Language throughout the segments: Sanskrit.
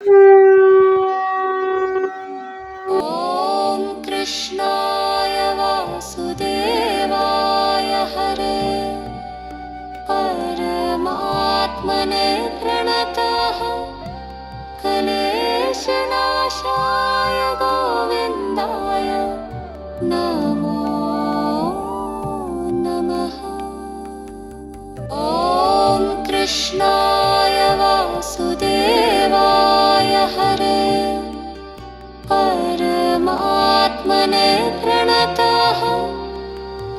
ॐ कृष्णाय वासुदेवाय हरे परमात्मने प्रणतः क्लेशनाशाय गोविन्दाय नमो नमः। ॐ कृष्णाय वासुदेवाय हरे परमात्मने प्रणतः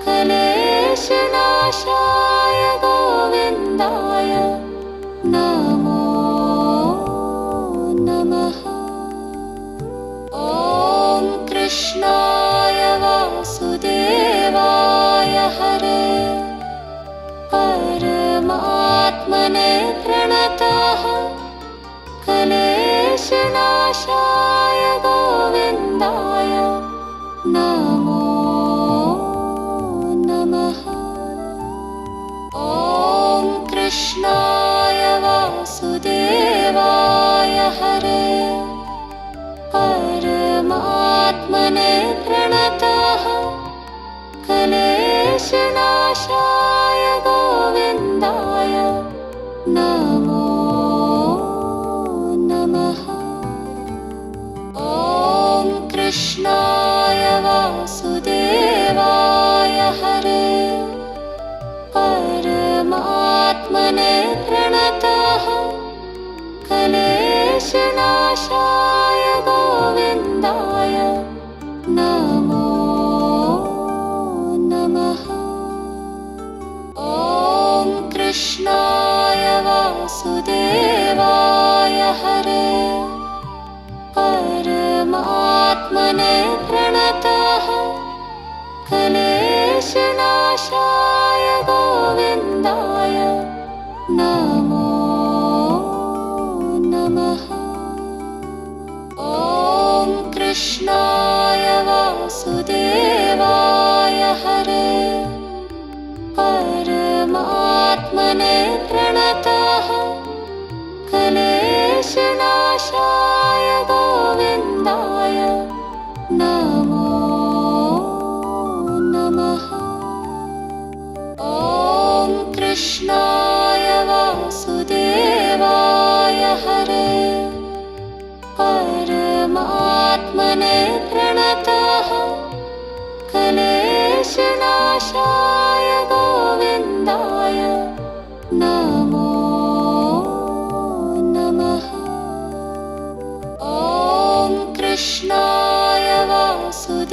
क्लेशनाशाय गोविन्दाय नमो नमः। ॐ कृष्णाय वासुदेवाय हरे परमात्मने प्रणतः क्लेशनाशाय गोविन्दाय नमो नमः। ॐ कृष्णाय वासुदेवाय हरे परमात्मने प्रणतः क्लेशनाशाय गोविन्दाय नमो नमः। ॐ कृष्णाय वासुदेवाय हरे परमात्मने प्रणतः क्लेशनाशाय गोविन्दाय नमो नमः। ॐ कृष्णाय वासुदेवाय हरे परमात्मने प्रणतः क्लेशनाशाय गोविन्दाय नमो नमः। ॐ कृष्णाय वासुदेवाय हरे परमात्मने प्रणतः क्लेशनाशाय गोविन्दाय नमो नमः। ॐ कृष्णाय वासुदेवाय हरे परमात्मने प्रणतः क्लेशनाशाय गोविन्दाय नमो नमः। ॐ कृष्णाय वासुदेवाय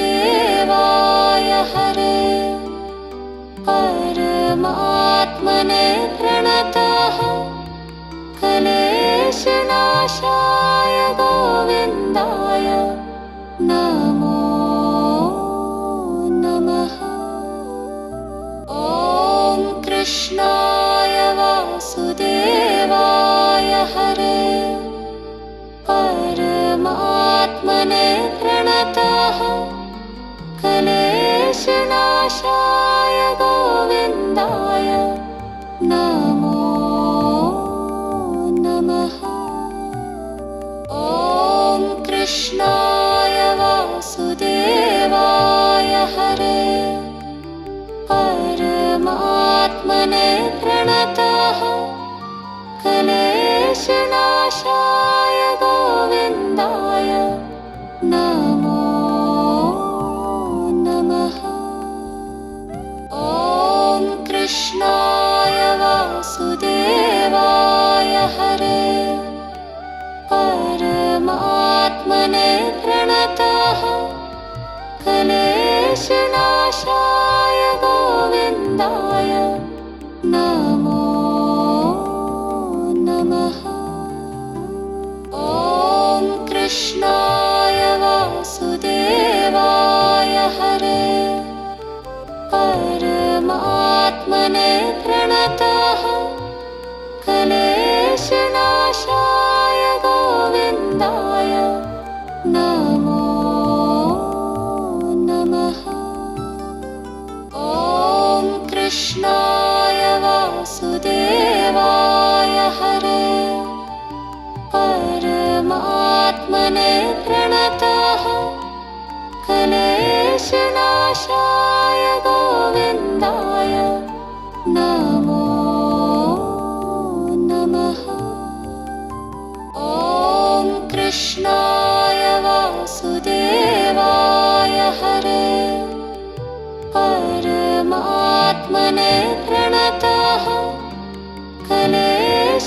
हरे परमात्मने प्रणतः क्लेशनाशाय गोविन्दाय नमो नमः। ॐ कृष्णाय वासुदेवाय हरे परमात्मने प्रणतः क्लेशनाशाय गोविन्दाय नमो नमः। ॐ कृष्णाय वासुदेवाय हरे परमात्मने प्रणतः क्लेशनाशाय गोविन्दाय नमो नमः। ॐ कृष्णाय वासुदेवाय हरे परमात्मने प्रणतः क्लेशनाशाय गोविन्दाय नमो नमः। ॐ कृष्णाय वासुदेवाय हरे परमात्मने प्रणतः क्लेशनाशाय गोविन्दाय नमो नमः। ॐ कृष्णाय वासुदेवाय हरे कृष्णाय वासुदेवाय हरे परमात्मने प्रणतः क्लेशनाशाय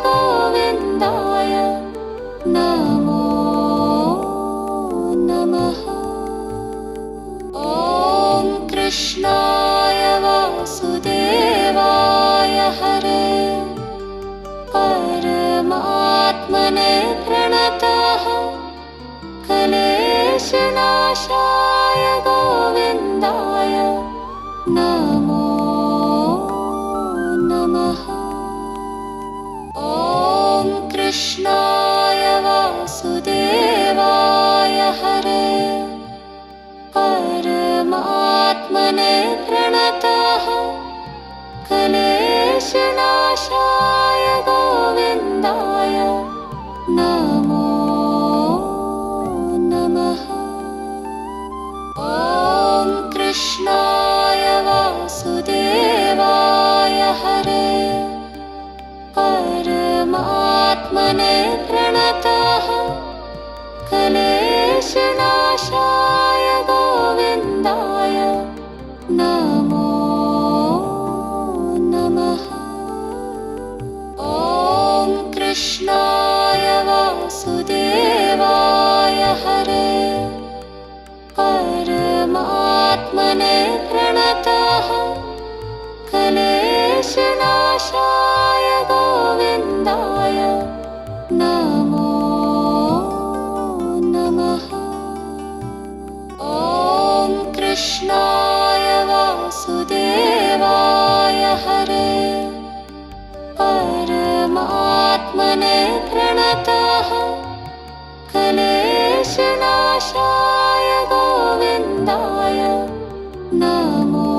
गोविन्दाय नमो नमः। ॐ कृष्णाय वासुदेवाय हरे परमात्मने प्रणतः क्लेशनाशाय गोविन्दाय नमो नमः। ॐ कृष्णाय वासुदेवाय हरे परमात्मने प्रणतः क्लेशनाशाय गोविन्दाय नमो नमः। ॐ कृष्णाय वासुदेवाय हरे परमात्मने प्रणतः क्लेशनाशाय गोविन्दाय नमो नमः। ॐ कृष्णाय वासुदेवाय हरे परमात्मने प्रणतः क्लेशनाशाय गोविन्दाय नमो नमः। ॐ कृष्णाय वासुदेवाय हरे परमात्मने प्रणतः क्लेशनाशाय गोविन्दाय नमो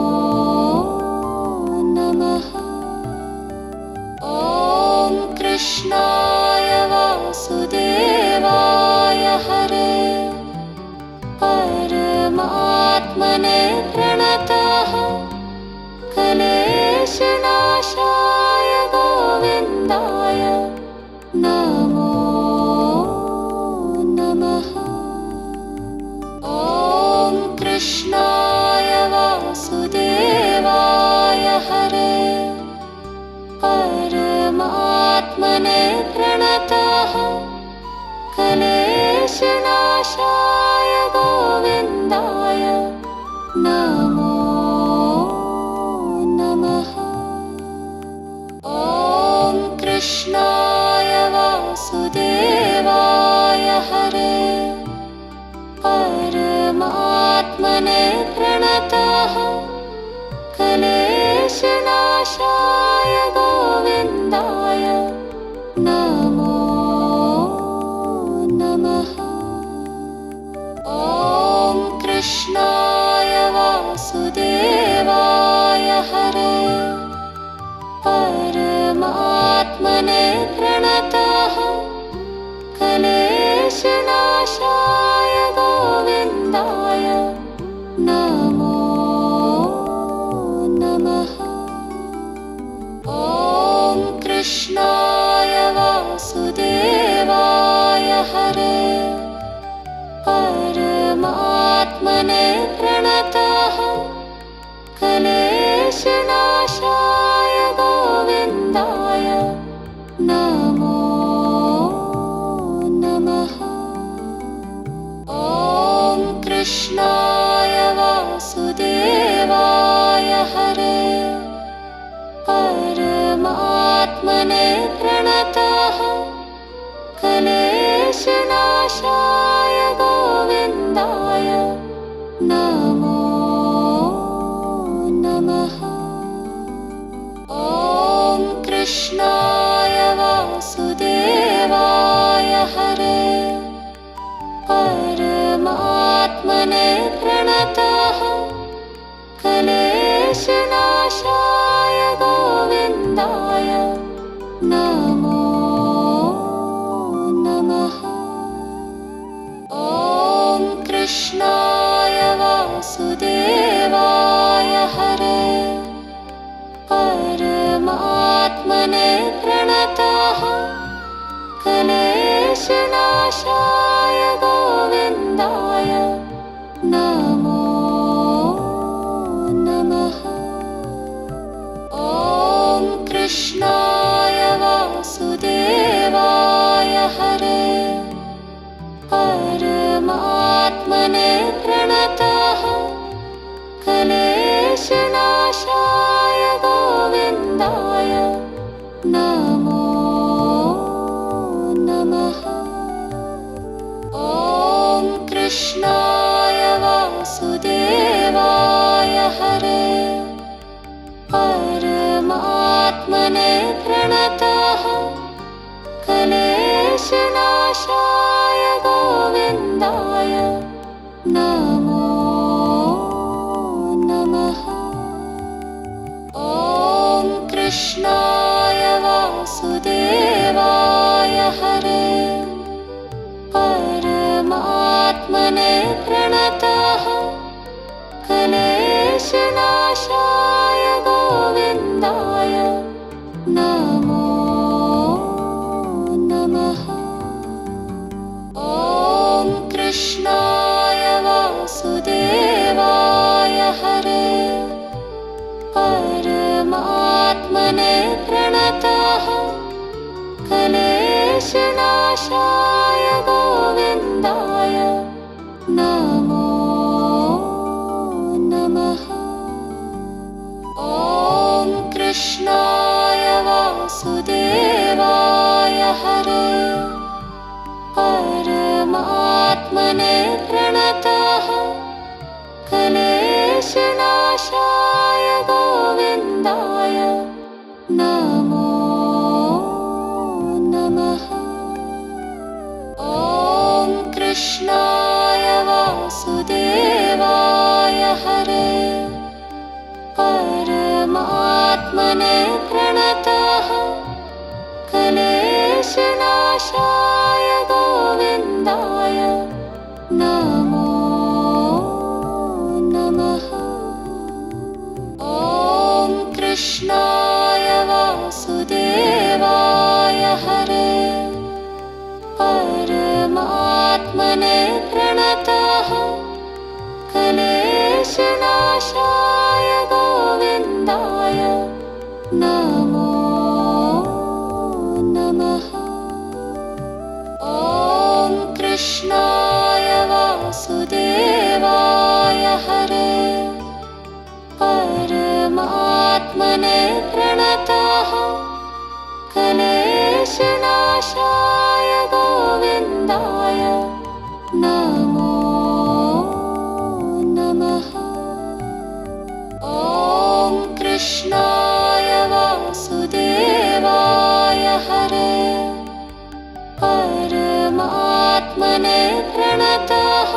नमः। ॐ कृष्णाय वासुदेवाय हरे परमात्मने प्रणतः क्लेशनाशाय गोविन्दाय नमो नमः। ॐ कृष्णाय वासुदेवाय हरे परमात्मने प्रणतः क्लेशनाशाय गोविन्दाय नमो नमः। ॐ कृष्णाय वासुदेवाय हरे परमात्मने प्रणतः क्लेशनाशाय गोविन्दाय नमो नमः। ॐ कृष्णाय वासुदेवाय हरे परमात्मने प्रणतः क्लेशनाशाय गोविन्दाय नमो नमः। ॐ कृष्णाय वासुदेवाय हरे परमात्मने प्रणतः क्लेशनाशाय गोविन्दाय नमो नमः। ॐ कृष्णाय वासुदेवाय हरे परमात्मने प्रणतः क्लेशनाशाय गोविन्दाय नमो नमः। ॐ कृष्णाय वासुदेवाय हरे परमात्मने प्रणतः क्लेशनाशाय गोविन्दाय नमो नमः। ॐ कृष्णाय वासुदेवाय हरे परमात्मने प्रणतः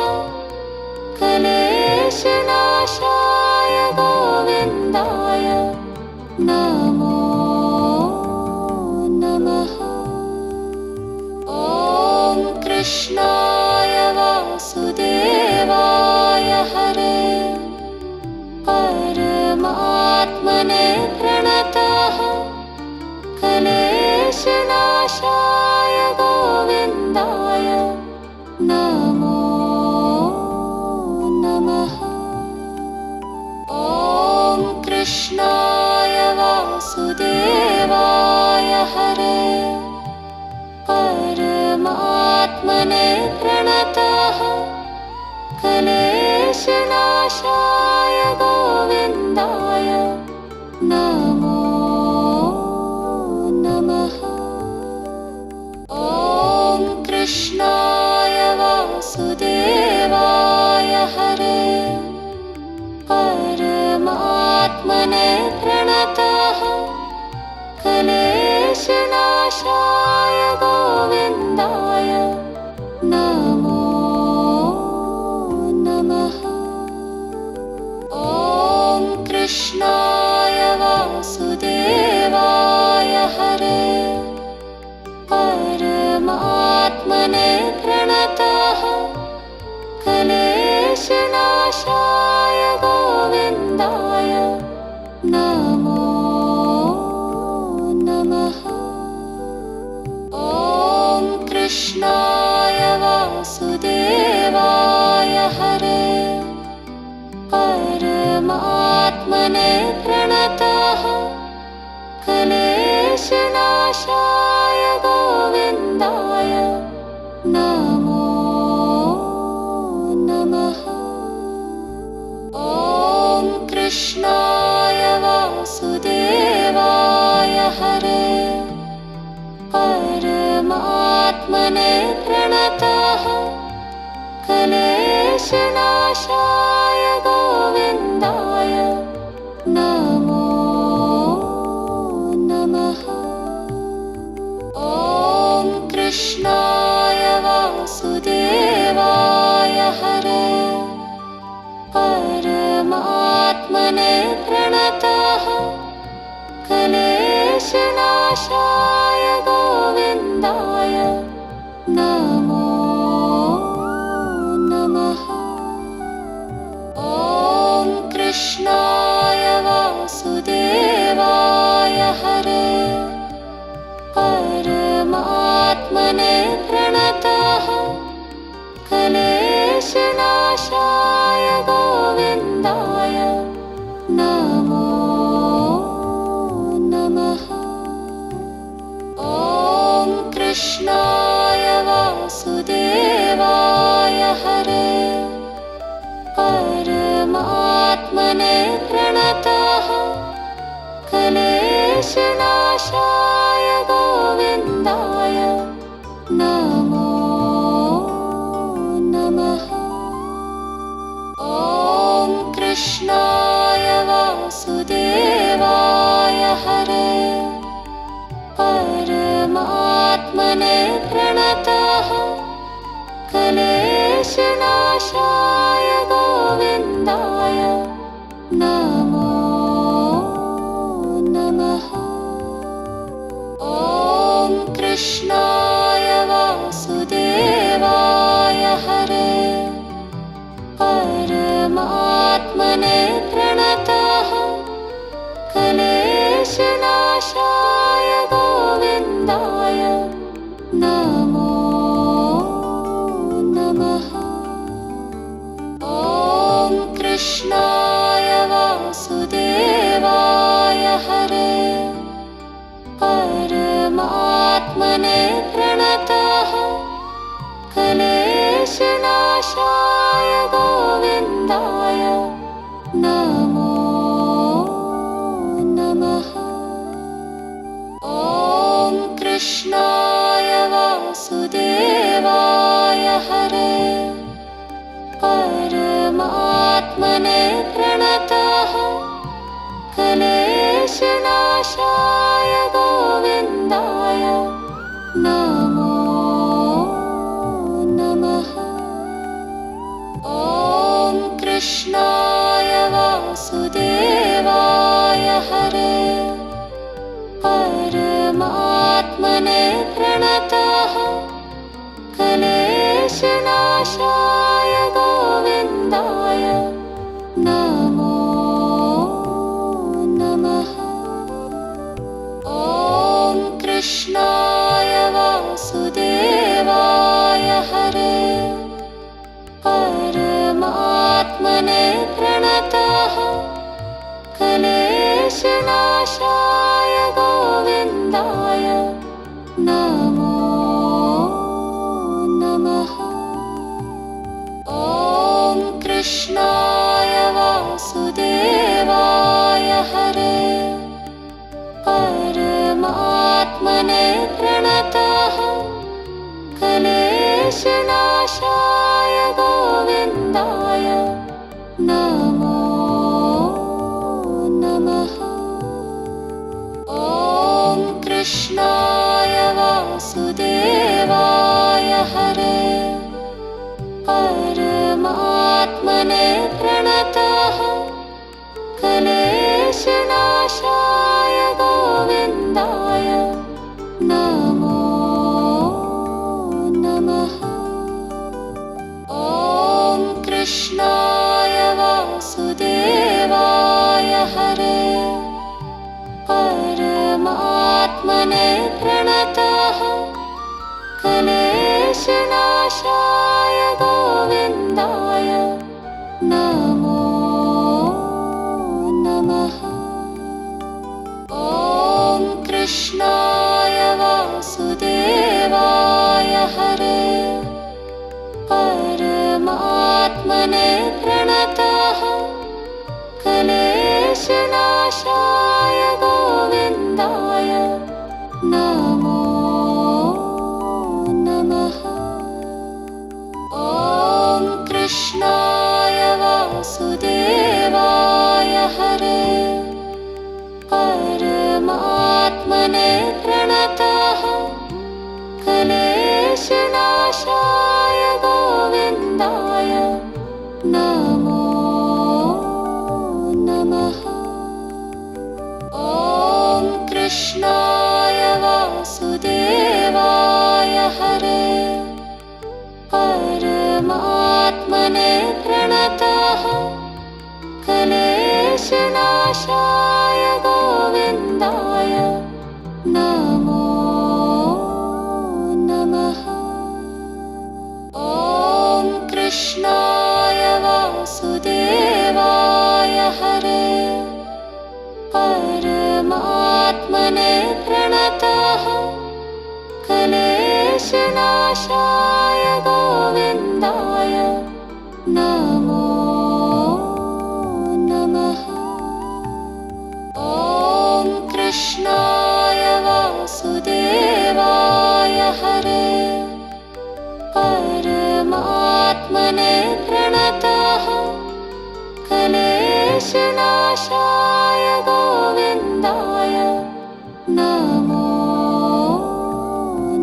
क्लेशनाशाय गोविन्दाय नमो नमः। ॐ कृष्णाय वासुदेवाय हरे परमात्मने प्रणतः क्लेशनाशाय गोविन्दाय नमो नमः। ॐ कृष्णाय वासुदेवाय हरे परमात्मने प्रणतः क्लेशनाशाय गोविन्दाय नमो नमः। ॐ कृष्णाय वासुदेवाय हरे परमात्मने प्रणतः क्लेशनाशाय गोविन्दाय नमो नमः। ॐ कृष्णाय वासुदेवाय हरे परमात्मने प्रणतः क्लेशनाशाय गोविन्दाय नमो नमः। ॐ कृष्णाय वासुदेवाय हरे परमात्मने प्रणतः क्लेशनाशाय गोविन्दाय नमो नमः। ॐ कृष्णाय वासुदेवाय हरे परमात्मने क्लेशनाशाय गोविन्दाय नमो नमः। ॐ कृष्णाय वासुदेवाय हरे परमात्मने प्रणतः क्लेशनाशाय गोविन्दाय नमो नमः। ॐ कृष्णाय वासुदेवाय हरे परमात्मने प्रणतः क्लेशनाशाय गोविन्दाय नमो नमः। ॐ कृष्णाय वासुदेवाय हरे परमात्मने प्रणतः क्लेशनाशाय गोविन्दाय नमो नमः। ॐ कृष्णाय वासुदेवाय हरे परमात्मने प्रणतः क्लेशनाशाय गोविन्दाय नमो नमः। ॐ कृष्णाय वासुदेवाय हरे परमात्मने प्रणतः क्लेशनाशाय गोविन्दाय नमो नमः। ॐ कृष्णाय वासुदेवाय हरे परमात्मने प्रणतः क्लेशनाशाय गोविन्दाय नमो नमः। ॐ कृष्णाय वासुदेवाय हरे परमात्मने प्रणतः क्लेशनाशाय गोविन्दाय नमो नमः। ॐ कृष्णाय वासुदेवाय हरे परमात्मने प्रणतः क्लेशनाशाय गोविन्दाय नमो नमः। परमात्मने प्रणतः क्लेशनाशाय गोविन्दाय नमो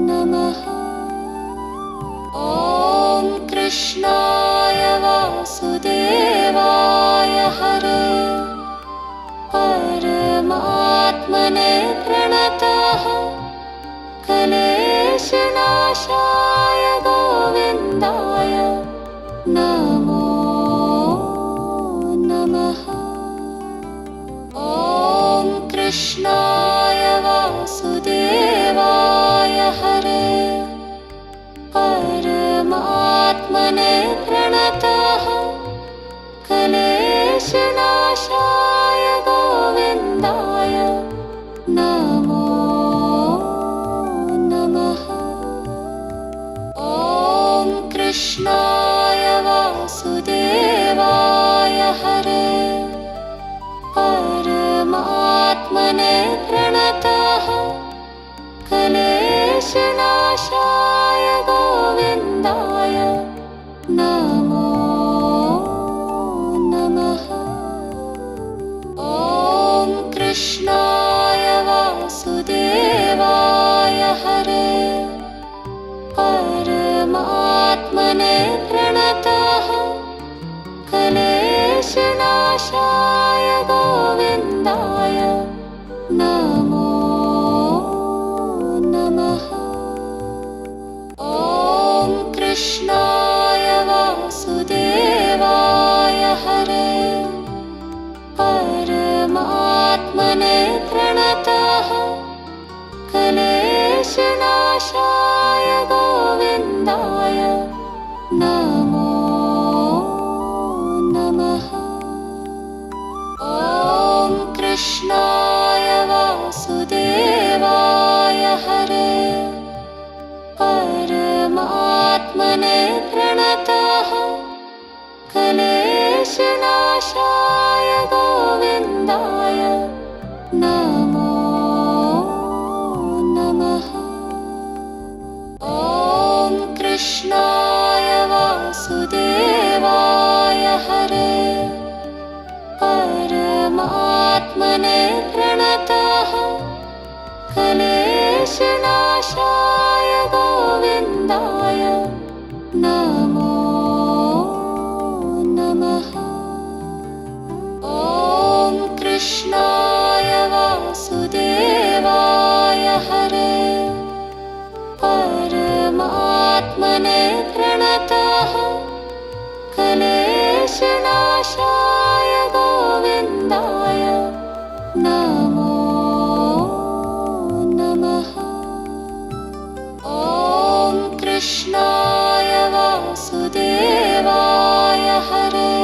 नमः। ॐ कृष्णाय वासुदेवाय हरे परमात्मने प्रणतः क्लेशनाशाय गोविन्दाय नमो नमः। ॐ कृष्णाय वासुदेवाय हरे परमात्मने प्रणतः क्लेशनाशाय गोविन्दाय नमो नमः। ॐ कृष्णाय वासुदेवाय हरे परमात्मने प्रणतः क्लेशनाशाय गोविन्दाय नमो नमः। ॐ कृष्णाय वासुदेवाय हरे परमात्मने प्रणतः क्लेशनाशाय गोविन्दाय नमो नमः। ॐ कृष्णाय वासुदेवाय हरे परमात्मने प्रणतः क्लेशनाशाय गोविन्दाय नमो नमः। ॐ कृष्णाय वासुदेवाय हरे परमात्मने प्रणतः क्लेशनाशाय गोविन्दाय नमो नमः। ॐ कृष्णाय वासुदेवाय हरे परमात्मने प्रणतः क्लेशनाशाय गोविन्दाय नमो नमः। ॐ कृष्णाय वासुदेवाय हरे परमात्मने प्रणतः क्लेशनाशाय गोविन्दाय नमो नमः। ॐ कृष्णाय वासुदेवाय हरे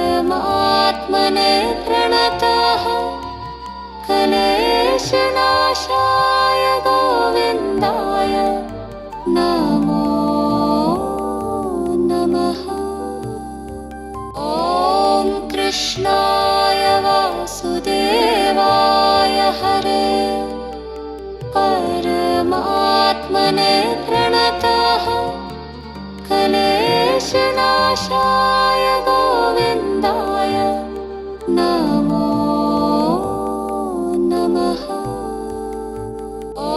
परमात्मने प्रणतः क्लेशनाशाय गोविन्दाय नमो नमः। ॐ कृष्णाय वासुदेवाय हरे परमात्मने प्रणतः क्लेशनाशाय गोविन्दाय नमो नमः। ॐ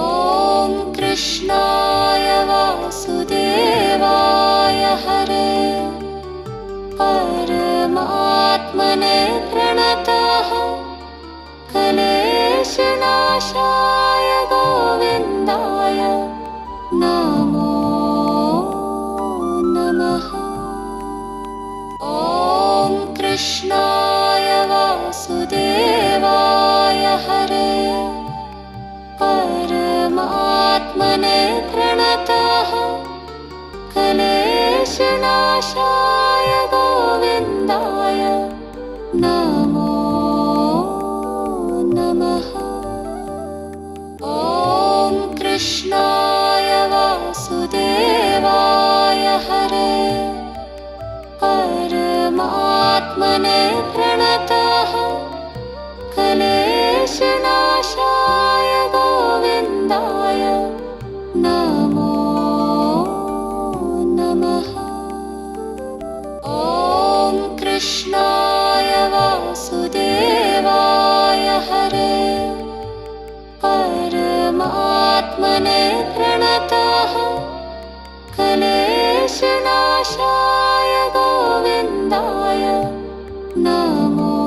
कृष्णाय वासुदेवाय हरे परमात्मने प्रणतः क्लेशनाशाय गोविन्दाय नमो नमः। ॐ कृष्णाय वासुदेवाय हरे परमात्मने प्रणतः क्लेशनाशाय गोविन्दाय नमो नमः। ॐ कृष्णाय वासुदेवाय हरे परमात्मने प्रणतः क्लेशनाशाय गोविन्दाय नमो नमः। प्रणतः क्लेशनाशाय गोविन्दाय नमो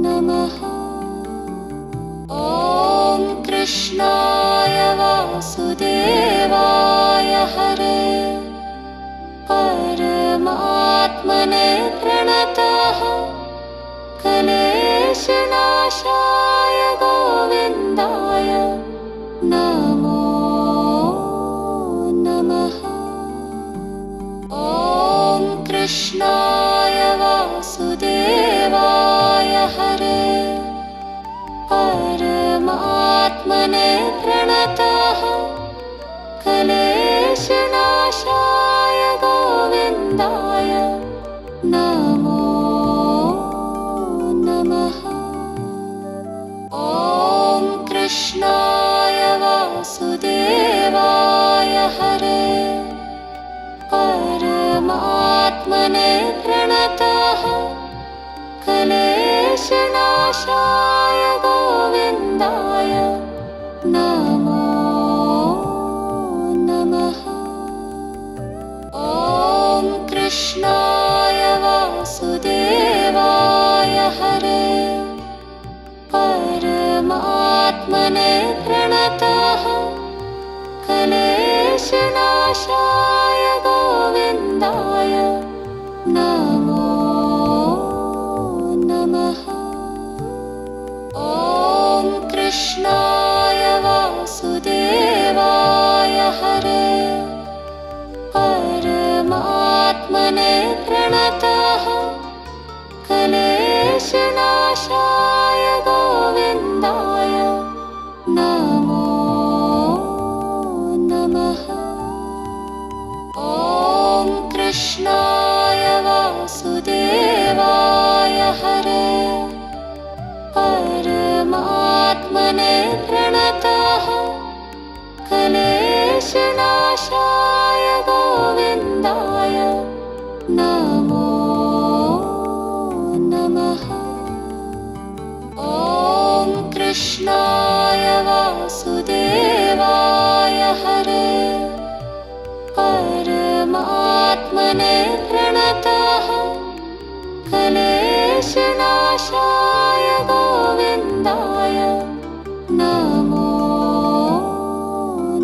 नमः। ॐ कृष्णाय वासुदेवाय हरे परमात्मने प्रणतः क्लेशनाशाय गोविन्दाय नमो नमः। ॐ कृष्णाय वासुदेवाय हरे परमात्मने प्रणतः क्लेशनाशाय गोविन्दाय नमो नमः। ॐ कृष्णाय वासुदेवाय हरे परमात्मने प्रणतः क्लेशनाशाय गोविन्दाय नमो नमः। ॐ कृष्णाय वासुदेवाय हरे परमात्मने प्रणतः क्लेशनाशाय गोविन्दाय नमो नमः। ॐ कृष्णाय वासुदेवाय हरे परमात्मने प्रणतः क्लेशनाशाय गोविन्दाय नमो नमः। ॐ कृष्णाय वासुदेवाय हरे परमात्मने प्रणतः क्लेशनाशाय गोविन्दाय नमो नमः। ॐ कृष्णाय वासुदेवाय हरे परमात्मने प्रणतः क्लेशनाशाय गोविन्दाय नमो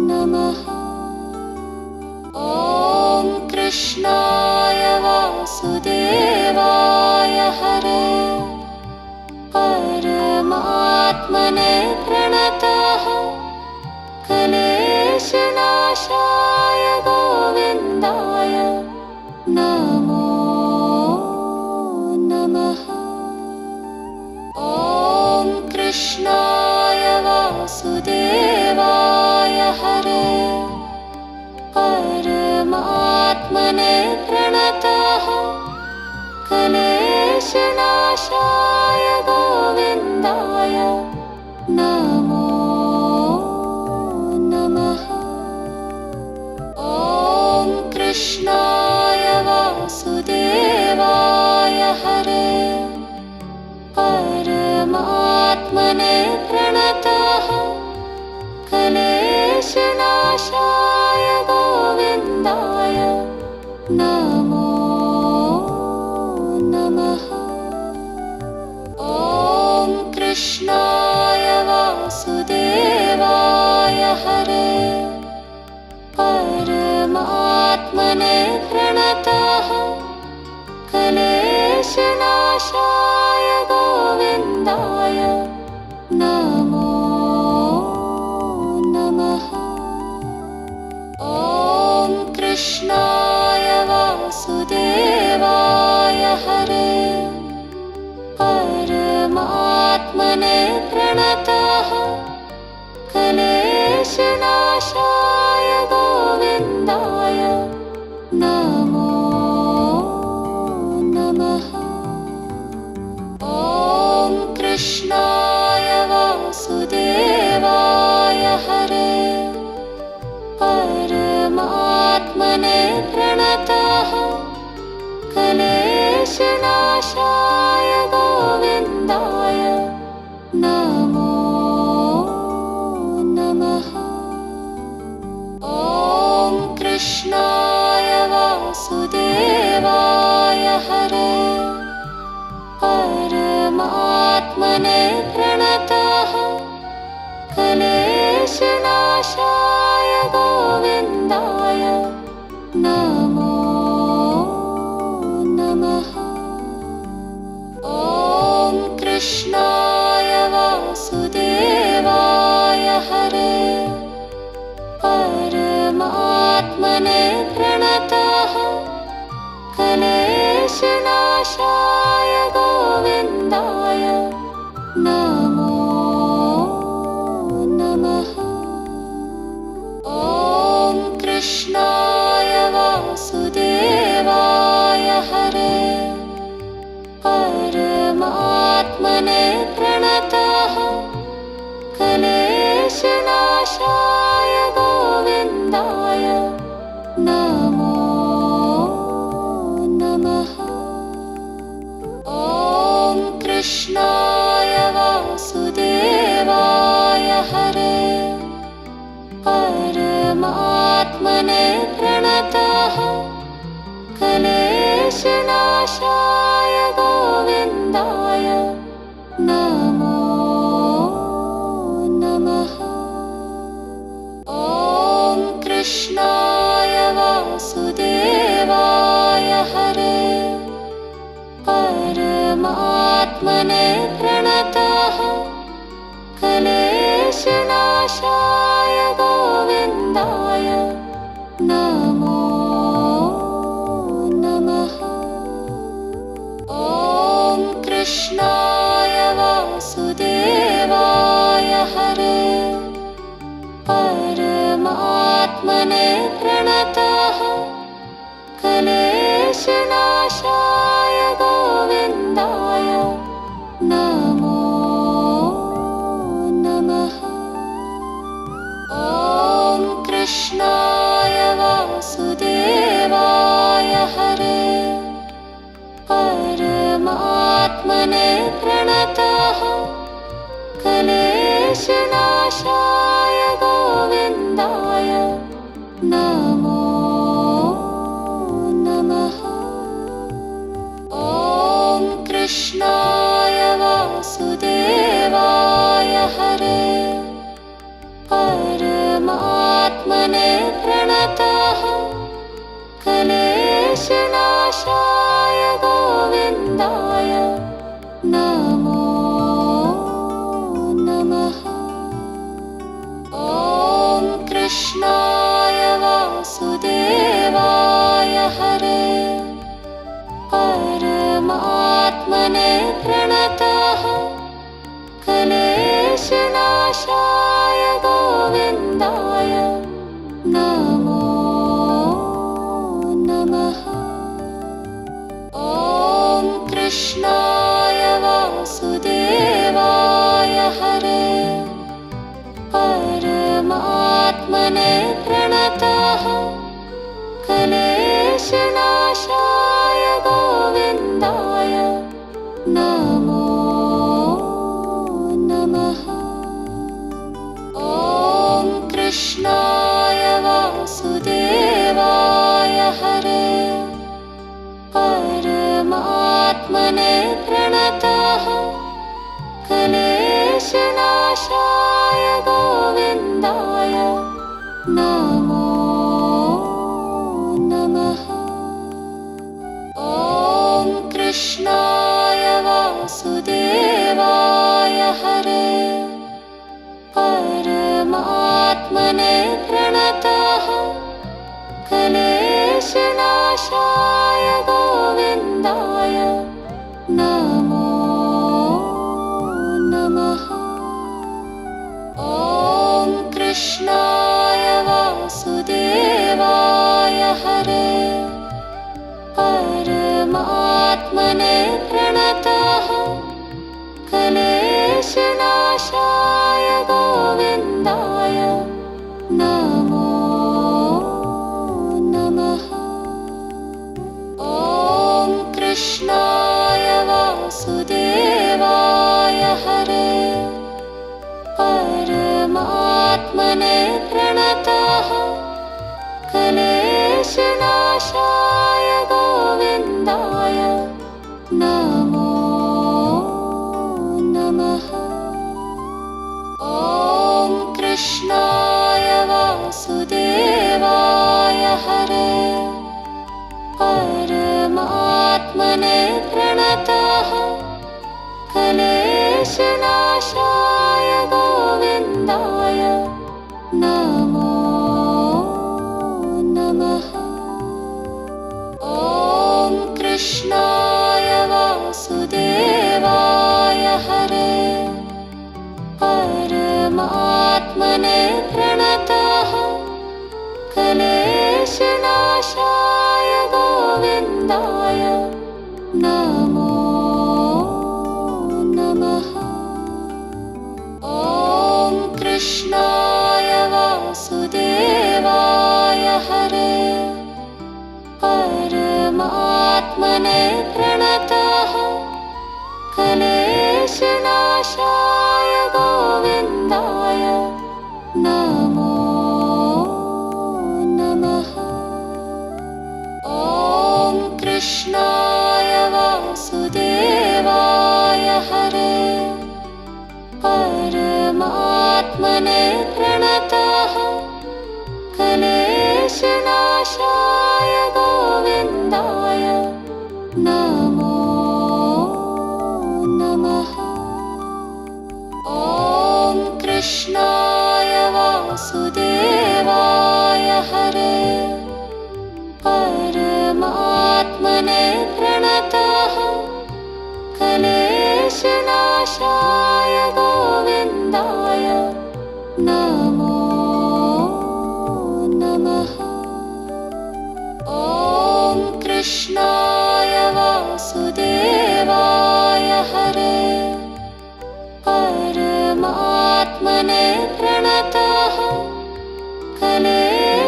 नमः। ॐ कृष्णाय वासुदेवाय हरे परमात्मने प्रणतः क्लेशनाशाय गोविन्दाय नमो नमः। ॐ कृष्णाय वासुदेवाय हरे परमात्मने प्रणतः क्लेशनाशाय गोविन्दाय नमो नमः। ॐ कृष्णाय वासुदेवाय हरे परमात्मने प्रणतः क्लेशनाशाय गोविन्दाय नमो नमः। ॐ कृष्णाय वासुदेवाय हरे परमात्मने प्रणतः क्लेशनाशाय गोविन्दाय नमो नमः। ॐ कृष्णाय वासुदेवाय हरे परमात्मने प्रणतः क्लेशनाशाय गोविन्दाय नमो नमः। ॐ कृष्णाय वासुदेवाय हरे परमात्मने प्रणतः क्लेशनाशाय परमात्मने प्रणतः क्लेशनाशाय गोविन्दाय नमो नमः। ॐ कृष्णाय वासुदेवाय हरे परमात्मने प्रणतः क्लेशनाशाय गोविन्दाय नमो नमः। ॐ कृष्णाय वासुदेवाय हरे परमात्मने प्रणतः क्लेशनाशाय गोविन्दाय नमो नमः। ॐ कृष्णाय वासुदेवाय हरे परमात्मने प्रणतः क्लेशनाशाय गोविन्दाय नमो नमः। ॐ कृष्णाय वासुदेवाय हरे परमात्मने प्रणतः क्लेशनाशाय गोविन्दाय नमो नमः। ॐ कृष्णाय वासुदेवाय हरे परमात्मने प्रणतः क्लेशनाशाय गोविन्दाय नमो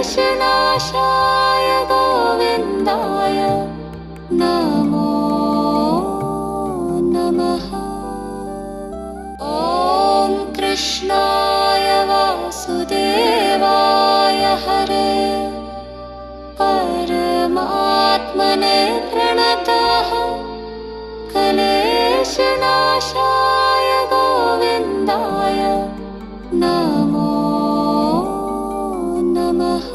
क्लेशनाशाय गोविन्दाय नमो नमः। ॐ कृष्णाय वासुदेवाय हरे परमात्मने प्रणतः क्लेशनाशाय गोविन्दाय नमो नमः।